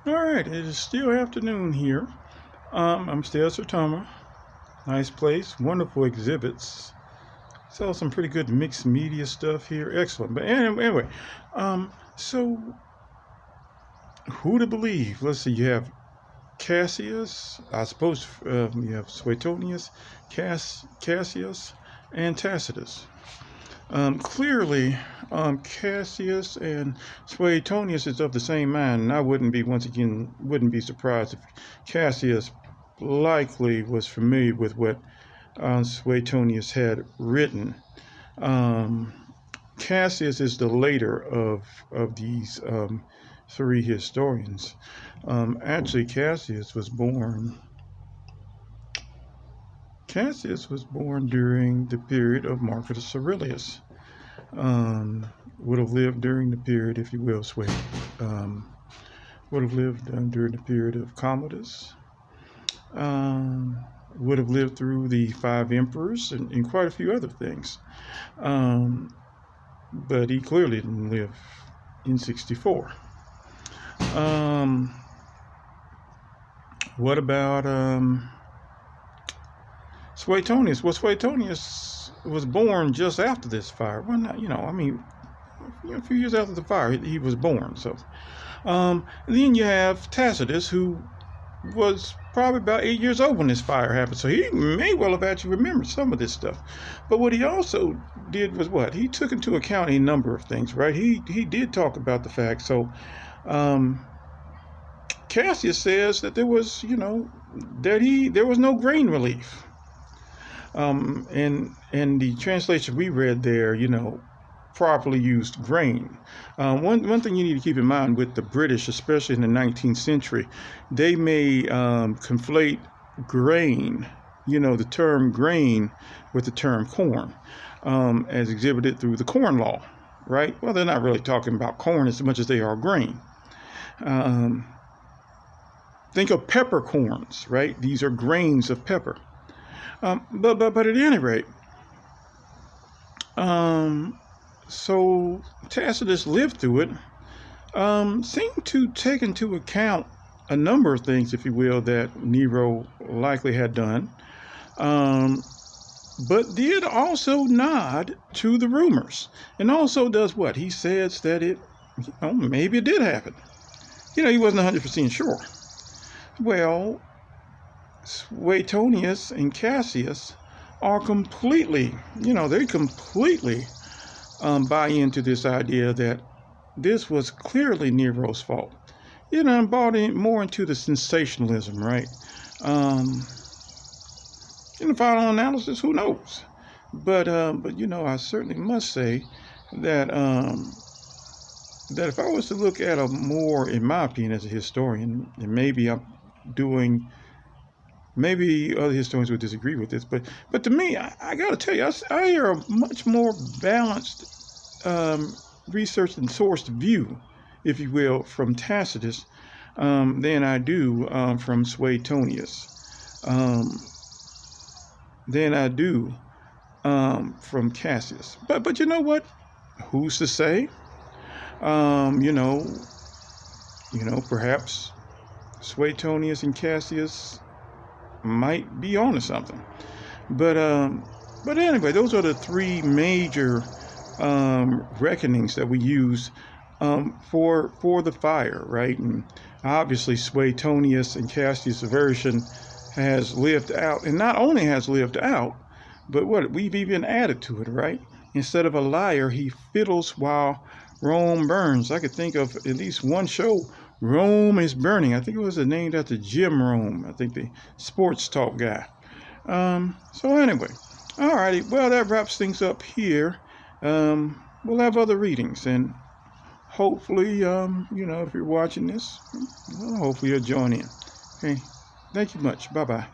All right, it is still afternoon here. I'm still at Sertoma. Nice place, wonderful exhibits. Saw some pretty good mixed media stuff here. Excellent. But anyway, so who to believe? Let's see. You have Cassius. I suppose you have Suetonius, Cassius, and Tacitus. Clearly, Cassius and Suetonius is of the same mind, and I wouldn't be surprised if Cassius likely was familiar with what Suetonius had written. Um, Cassius is the later of these three historians. Actually, Cassius was born during the period of Marcus Aurelius. Would have lived during the period, if you will, would have lived during the period of Commodus. Would have lived through the five emperors and quite a few other things. But he clearly didn't live in 64. What about Suetonius? Well, Suetonius was born just after this fire. Well, not, a few years after the fire, he was born. So, and then you have Tacitus, who was probably about 8 years old when this fire happened. So he may well have actually remembered some of this stuff. But what he also did was what? He took into account a number of things, right? He did talk about the fact. So, Cassius says that there was no grain relief. And the translation we read there, properly used grain. One thing you need to keep in mind with the British, especially in the 19th century, they may conflate grain, the term grain with the term corn, as exhibited through the Corn Law, right? Well, they're not really talking about corn as much as they are grain. Think of peppercorns, right? These are grains of pepper. But at any rate, so Tacitus lived through it, seemed to take into account a number of things, if you will, that Nero likely had done, but did also nod to the rumors, and also does what? He says that maybe it did happen. He wasn't 100% sure. Well, Suetonius and Cassius are completely buy into this idea that this was clearly Nero's fault. And bought in more into the sensationalism, right? In the final analysis, who knows? But I certainly must say that that if I was to look at a more, in my opinion, as a historian, and maybe other historians would disagree with this, but to me, I got to tell you, I hear a much more balanced researched and sourced view, if you will, from Tacitus than I do from Suetonius, than I do from Cassius. But you know what? Who's to say? Perhaps Suetonius and Cassius might be onto something. But anyway, those are the three major reckonings that we use for the fire, right? And obviously Suetonius and Cassius' version has lived out, and not only has lived out, but we've even added to it, right? Instead of a liar, he fiddles while Rome burns. I could think of at least one show, Rome is Burning. I think it was named after Jim Rome, I think the sports talk guy. So anyway, all righty. Well, that wraps things up here. We'll have other readings, and hopefully, if you're watching this, hopefully you'll join in. Okay, thank you much. Bye-bye.